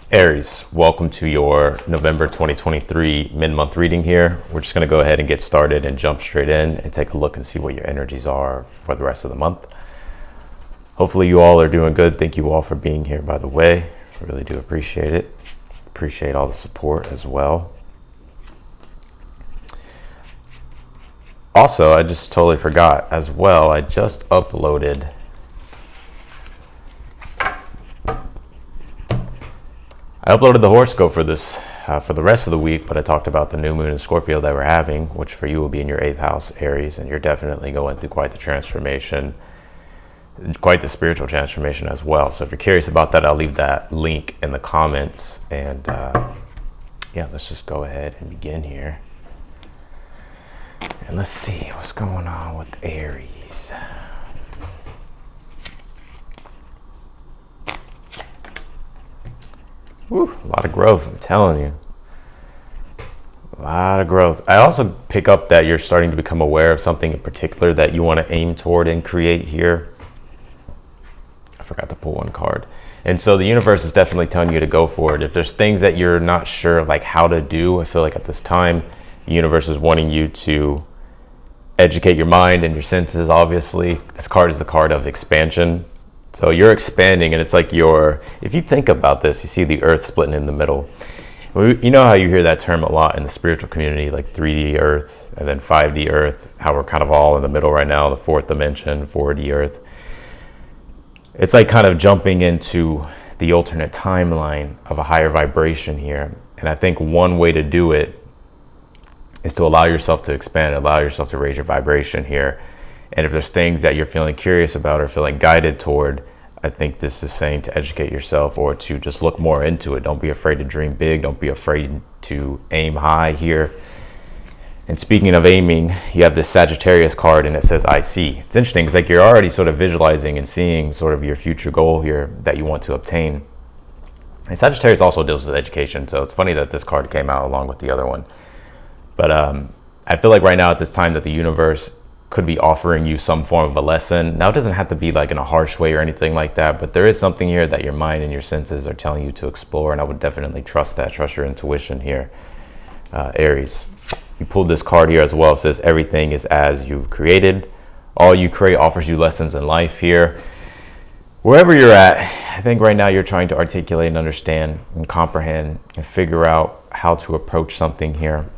Aries, welcome to your November 2023 mid-month reading here. We're just going to go ahead and get started and jump straight in and take a look and see what your energies are for the rest of the month. Hopefully you all are doing good. Thank you all for being here, by the way. I really do appreciate it. Appreciate all the support as well. Also, I just totally forgot as well, I just uploaded the horoscope for this for the rest of the week, but I talked about the new moon in Scorpio that we're having, which for you will be in your 8th house, Aries, and you're definitely going through quite the transformation, quite the spiritual transformation as well. So if you're curious about that, I'll leave that link in the comments. And yeah, let's just go ahead and begin here. And let's see what's going on with Aries. Woo, a lot of growth, I'm telling you. A lot of growth. I also pick up that you're starting to become aware of something in particular that you want to aim toward and create here. I forgot to pull one card. And so the universe is definitely telling you to go for it. If there's things that you're not sure of, like how to do, I feel like at this time, the universe is wanting you to educate your mind and your senses, obviously. This card is the card of expansion. So you're expanding, and it's like if you think about this, you see the earth splitting in the middle. You know how you hear that term a lot in the spiritual community, like 3D earth and then 5D earth, how we're kind of all in the middle right now, the 4th dimension, 4D earth. It's like kind of jumping into the alternate timeline of a higher vibration here. And I think one way to do it is to allow yourself to expand, allow yourself to raise your vibration here. And if there's things that you're feeling curious about or feeling guided toward, I think this is saying to educate yourself or to just look more into it. Don't be afraid to dream big. Don't be afraid to aim high here. And speaking of aiming, you have this Sagittarius card and it says, I see. It's interesting. It's like you're already sort of visualizing and seeing sort of your future goal here that you want to obtain. And Sagittarius also deals with education. So it's funny that this card came out along with the other one. But I feel like right now at this time that the universe could be offering you some form of a lesson. Now, it doesn't have to be like in a harsh way or anything like that, but there is something here that your mind and your senses are telling you to explore, and I would definitely trust that. Trust your intuition here, Aries. You pulled this card here as well. It says, everything is as you've created. All you create offers you lessons in life here. Wherever you're at, I think right now you're trying to articulate and understand and comprehend and figure out how to approach something here.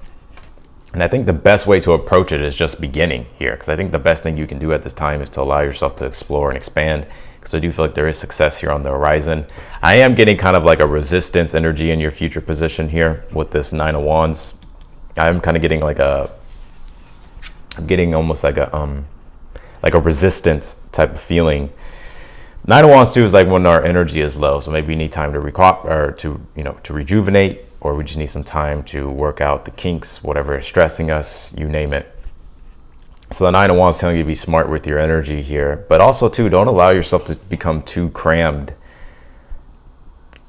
And I think the best way to approach it is just beginning here, because I think the best thing you can do at this time is to allow yourself to explore and expand, because I do feel like there is success here on the horizon. I am getting kind of like a resistance energy in your future position here with this 9 of Wands. I'm kind of getting like I'm getting almost like a resistance type of feeling. 9 of Wands too is like when our energy is low, so maybe we need time to to rejuvenate, or we just need some time to work out the kinks, whatever is stressing us, you name it. So the 9 of Wands telling you to be smart with your energy here, but also too, don't allow yourself to become too crammed,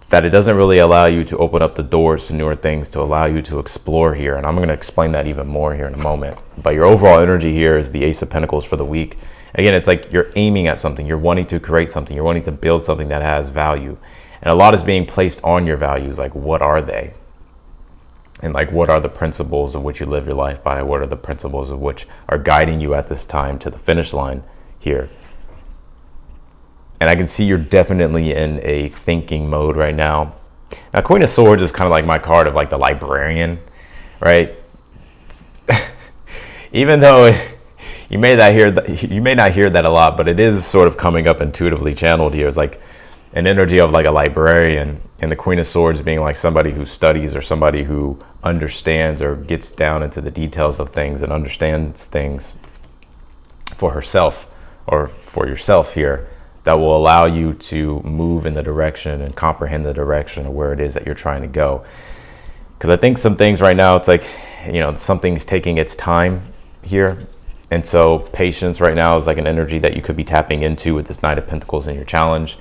that it doesn't really allow you to open up the doors to newer things, to allow you to explore here. And I'm going to explain that even more here in a moment. But your overall energy here is the Ace of Pentacles for the week. Again, it's like you're aiming at something, you're wanting to create something, you're wanting to build something that has value. And a lot is being placed on your values, like what are they? And like, what are the principles of which you live your life by? What are the principles of which are guiding you at this time to the finish line here? And I can see you're definitely in a thinking mode right now. Now, Queen of Swords is kind of like my card of like the librarian, right? Even though you may not hear that a lot, but it is sort of coming up intuitively channeled here. It's like an energy of like a librarian, and the Queen of Swords being like somebody who studies or somebody who understands or gets down into the details of things and understands things for herself or for yourself here, that will allow you to move in the direction and comprehend the direction of where it is that you're trying to go. Because I think some things right now, it's like, something's taking its time here. And so patience right now is like an energy that you could be tapping into with this Knight of Pentacles in your challenge.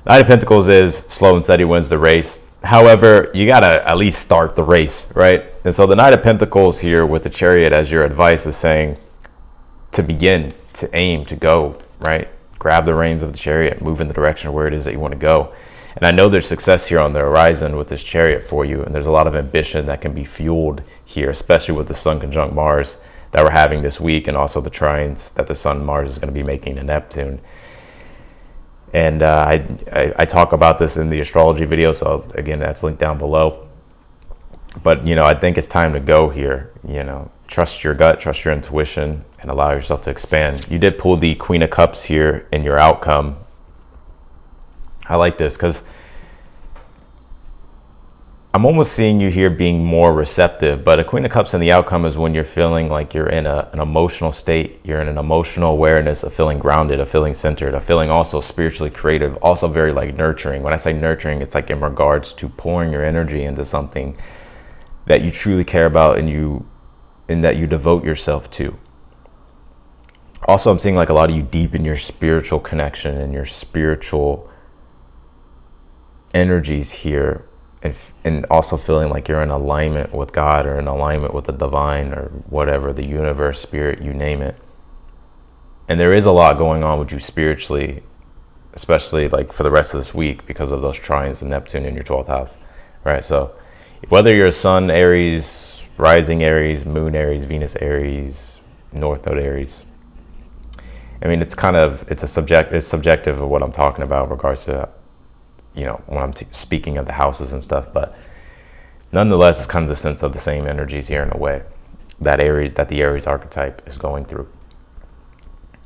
Knight of Pentacles is slow and steady wins the race. However, you got to at least start the race, right? And so the Knight of Pentacles here with the Chariot as your advice is saying to begin, to aim, to go, right? Grab the reins of the chariot, move in the direction of where it is that you want to go. And I know there's success here on the horizon with this chariot for you, and there's a lot of ambition that can be fueled here, especially with the Sun conjunct Mars that we're having this week, and also the trines that the Sun Mars is going to be making to Neptune. And I talk about this in the astrology video, so again, that's linked down below. But, you know, I think it's time to go here. You know, trust your gut, trust your intuition, and allow yourself to expand. You did pull the Queen of Cups here in your outcome. I like this because I'm almost seeing you here being more receptive, but a Queen of Cups in the outcome is when you're feeling like you're in an emotional state. You're in an emotional awareness of feeling grounded, of feeling centered, of feeling also spiritually creative, also very like nurturing. When I say nurturing, it's like in regards to pouring your energy into something that you truly care about and that you devote yourself to. Also, I'm seeing like a lot of you deep in your spiritual connection and your spiritual energies here, and also feeling like you're in alignment with God or in alignment with the divine or whatever, the universe, spirit, you name it. And there is a lot going on with you spiritually, especially like for the rest of this week because of those trines and Neptune in your 12th house, right? So whether you're Sun Aries, rising Aries, Moon Aries, Venus Aries, North Node Aries, I mean, it's subjective of what I'm talking about in regards to, you know, when I'm speaking of the houses and stuff, but nonetheless, it's kind of the sense of the same energies here in a way that the Aries archetype is going through.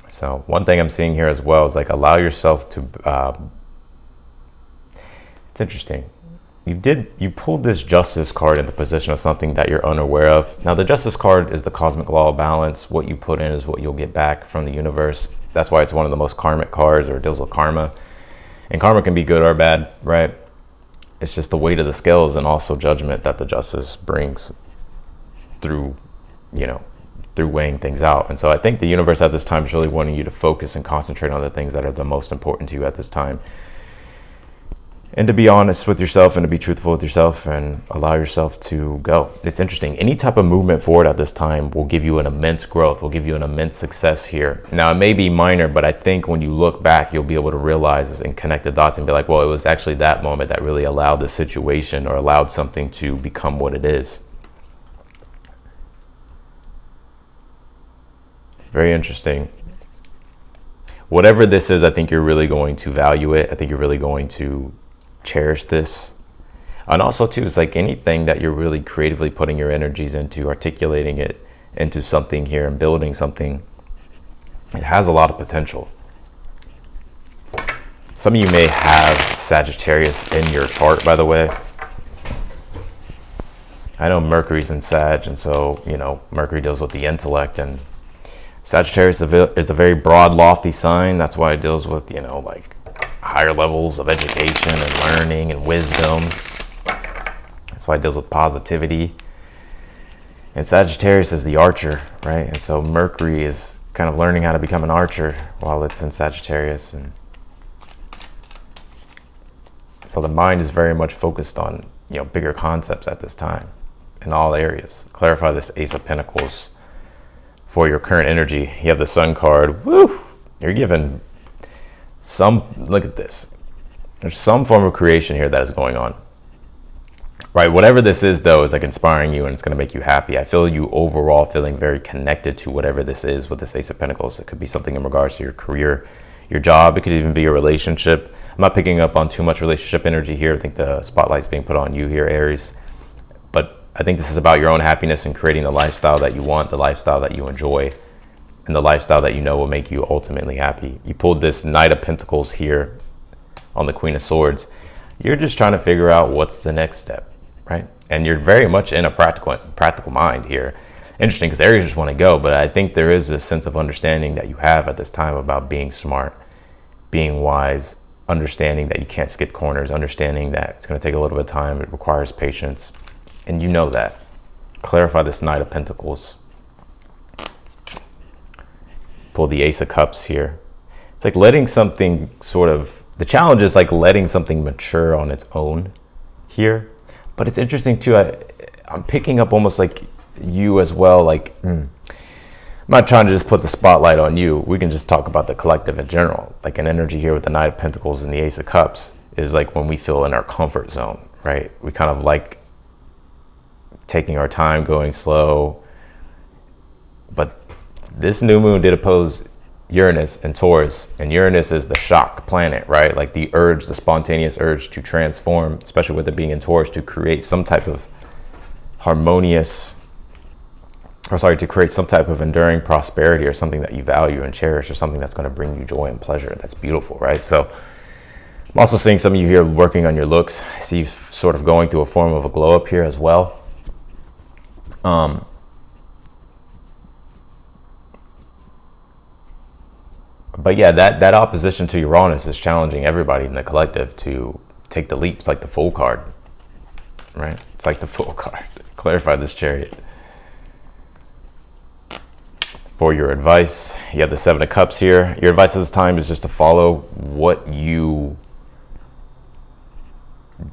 So one thing I'm seeing here as well is like allow yourself to, it's interesting. You pulled this Justice card in the position of something that you're unaware of. Now the Justice card is the cosmic law of balance. What you put in is what you'll get back from the universe. That's why it's one of the most karmic cards, or it deals with karma. And karma can be good or bad, right? It's just the weight of the scales and also judgment that the Justice brings through, you know, through weighing things out. And so I think the universe at this time is really wanting you to focus and concentrate on the things that are the most important to you at this time. And to be honest with yourself and to be truthful with yourself and allow yourself to go. It's interesting. Any type of movement forward at this time will give you an immense growth, will give you an immense success here. Now, it may be minor, but I think when you look back, you'll be able to realize and connect the dots and be like, well, it was actually that moment that really allowed the situation or allowed something to become what it is. Very interesting. Whatever this is, I think you're really going to value it. I think you're really going to cherish this. And also too, it's like anything that you're really creatively putting your energies into, articulating it into something here and building something, it has a lot of potential. Some of you may have Sagittarius in your chart, by the way. I know Mercury's in Sag, and so, you know, Mercury deals with the intellect, and Sagittarius is a very broad, lofty sign. That's why it deals with, you know, like higher levels of education and learning and wisdom. That's why it deals with positivity. And Sagittarius is the archer, right? And so Mercury is kind of learning how to become an archer while it's in Sagittarius. And so the mind is very much focused on, you know, bigger concepts at this time in all areas. Clarify this Ace of Pentacles for your current energy. You have the Sun card. Woo! You're given look at this. There's some form of creation here that is going on, right? Whatever this is, though, is like inspiring you and it's going to make you happy. I feel you overall feeling very connected to whatever this is with this Ace of Pentacles. It could be something in regards to your career, your job. It could even be a relationship. I'm not picking up on too much relationship energy here. I think the spotlight's being put on you here, Aries. But I think this is about your own happiness and creating the lifestyle that you want, the lifestyle that you enjoy, and the lifestyle that you know will make you ultimately happy. You pulled this Knight of Pentacles here on the Queen of Swords. You're just trying to figure out what's the next step, right? And you're very much in a practical mind here. Interesting, because Aries just want to go, but I think there is a sense of understanding that you have at this time about being smart, being wise, understanding that you can't skip corners, understanding that it's going to take a little bit of time, it requires patience, and you know that. Clarify this Knight of Pentacles. Pull the Ace of Cups here. It's like letting something the challenge is like letting something mature on its own here. But it's interesting too, I'm picking up almost like you as well, like, I'm not trying to just put the spotlight on you. We can just talk about the collective in general, like an energy here with the Knight of Pentacles and the Ace of Cups. is like when we feel in our comfort zone, right? We kind of like taking our time, going slow. But this new moon did oppose Uranus and Taurus, and Uranus is the shock planet, right? Like the urge, the spontaneous urge to transform, especially with it being in Taurus, to create some type of to create some type of enduring prosperity or something that you value and cherish or something that's going to bring you joy and pleasure. That's beautiful, right? So I'm also seeing some of you here working on your looks. I see you sort of going through a form of a glow up here as well. But yeah, that opposition to Uranus is challenging everybody in the collective to take the leap. It's like the Fool card, right? It's like the Fool card. Clarify this, Chariot. For your advice, you have the Seven of Cups here. Your advice at this time is just to follow what you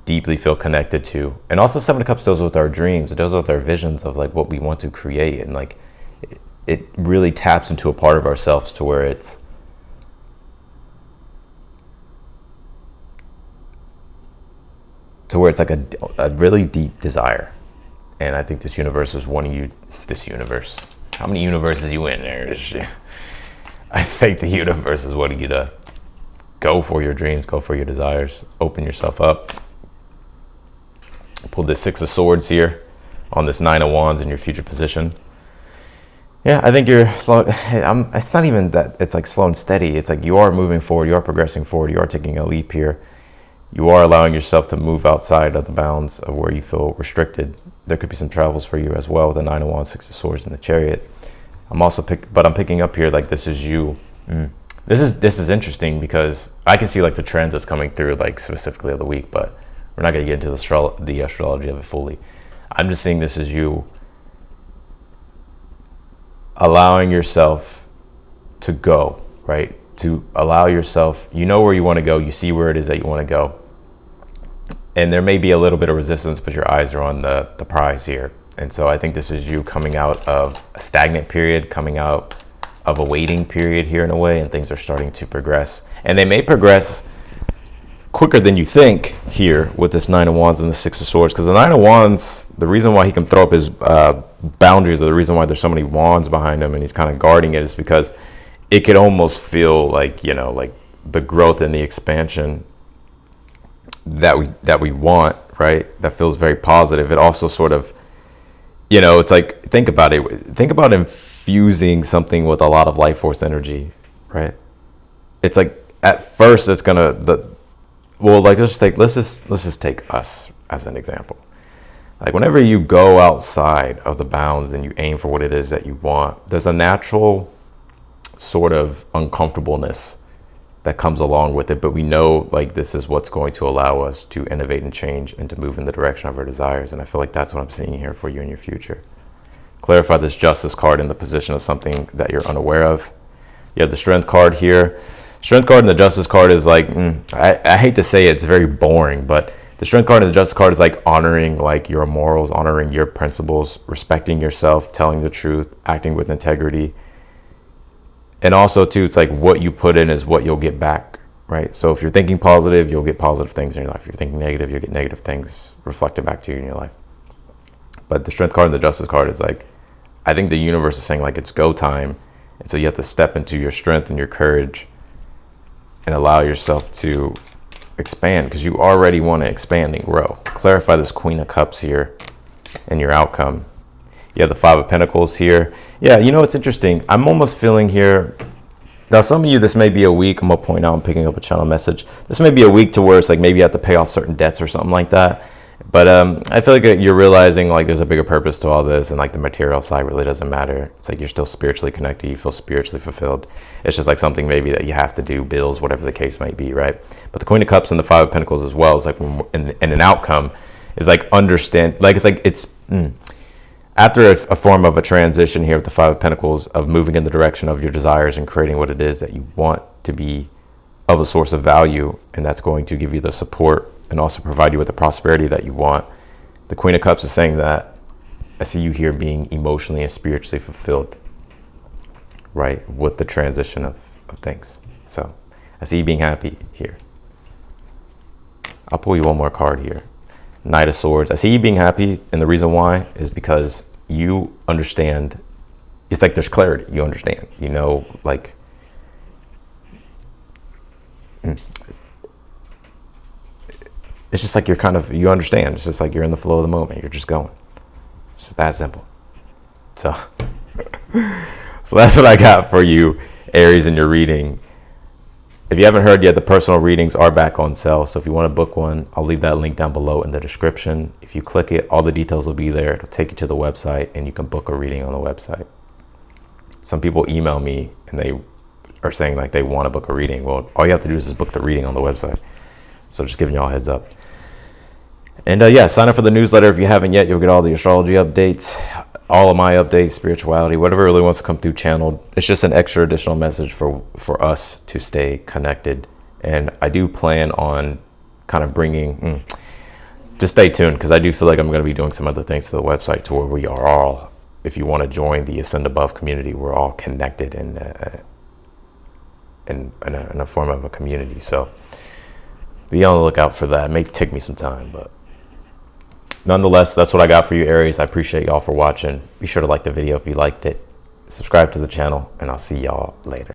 deeply feel connected to. And also Seven of Cups deals with our dreams. It deals with our visions of like what we want to create. And like it really taps into a part of ourselves to where it's like a really deep desire. And I think this universe is wanting you, how many universes you in there? I think the universe is wanting you to go for your dreams, go for your desires, open yourself up. Pull this Six of Swords here on this Nine of Wands in your future position. Yeah, I think you're slow. It's not even that it's like slow and steady. It's like you are moving forward, you are progressing forward, you are taking a leap here. You are allowing yourself to move outside of the bounds of where you feel restricted. There could be some travels for you as well. The Nine of Wands, Six of Swords, and the Chariot. I'm picking up here like this is you. This is interesting because I can see like the transits coming through like specifically of the week, but we're not going to get into the astrology of it fully. I'm just seeing this as you allowing yourself to go, right? To allow yourself, you know where you want to go, you see where it is that you want to go. And there may be a little bit of resistance, but your eyes are on the prize here. And so I think this is you coming out of a stagnant period, coming out of a waiting period here in a way, and things are starting to progress. And they may progress quicker than you think here with this Nine of Wands and the Six of Swords. Because the Nine of Wands, the reason why he can throw up his boundaries, or the reason why there's so many wands behind him and he's kind of guarding it, is because it could almost feel like, you know, like the growth and the expansion that we want, right? That feels very positive. It also sort of, you know, it's like, think about infusing something with a lot of life force energy, right? It's like at first it's gonna let's just take us as an example. Like whenever you go outside of the bounds and you aim for what it is that you want, there's a natural sort of uncomfortableness that comes along with it, but we know like this is what's going to allow us to innovate and change and to move in the direction of our desires. And I feel like that's what I'm seeing here for you in your future. Clarify this Justice card in the position of something that you're unaware of. You have the Strength card here. Strength card and the Justice card is like, I hate to say it's very boring, but the Strength card and the Justice card is like honoring like your morals, honoring your principles, respecting yourself, telling the truth, acting with integrity. And also too, it's like what you put in is what you'll get back, right? So if you're thinking positive, you'll get positive things in your life. If you're thinking negative, you'll get negative things reflected back to you in your life. But the Strength card and the Justice card is like, I think the universe is saying like it's go time. And so you have to step into your strength and your courage and allow yourself to expand, because you already want to expand and grow. Clarify this Queen of Cups here and your outcome. You have the Five of Pentacles here. Yeah, you know, it's interesting. I'm almost feeling here. Now, some of you, this may be a week. I'm going to point out, I'm picking up a channel message. This may be a week to where it's like maybe you have to pay off certain debts or something like that. But I feel like you're realizing like there's a bigger purpose to all this, and like the material side really doesn't matter. It's like you're still spiritually connected. You feel spiritually fulfilled. It's just like something maybe that you have to do, bills, whatever the case might be, right? But the Queen of Cups and the Five of Pentacles as well is like, and an outcome is like understand, like it's after a form of a transition here with the Five of Pentacles of moving in the direction of your desires and creating what it is that you want to be of a source of value, and that's going to give you the support and also provide you with the prosperity that you want. The Queen of Cups is saying that I see you here being emotionally and spiritually fulfilled, right, with the transition of things. So I see you being happy here. I'll pull you one more card here. Knight of Swords. I see you being happy, and the reason why is because you understand. It's like there's clarity. You understand. You know, like it's just like you understand. It's just like you're in the flow of the moment. You're just going. It's just that simple. So, so that's what I got for you, Aries, in your reading. If you haven't heard yet, the personal readings are back on sale. So if you want to book one, I'll leave that link down below in the description. If you click it, all the details will be there. It'll take you to the website and you can book a reading on the website. Some people email me and they are saying like they want to book a reading. Well, all you have to do is just book the reading on the website. So just giving y'all a heads up. And yeah, sign up for the newsletter if you haven't yet. You'll get all the astrology updates, all of my updates, spirituality, whatever really wants to come through channeled. It's just an extra additional message for us to stay connected. And I do plan on kind of bringing, just stay tuned, because I do feel like I'm going to be doing some other things to the website to where we are all, if you want to join the Ascend Above community, we're all connected in a form of a community. So be on the lookout for that. It may take me some time, but nonetheless, that's what I got for you, Aries. I appreciate y'all for watching. Be sure to like the video if you liked it. Subscribe to the channel, and I'll see y'all later.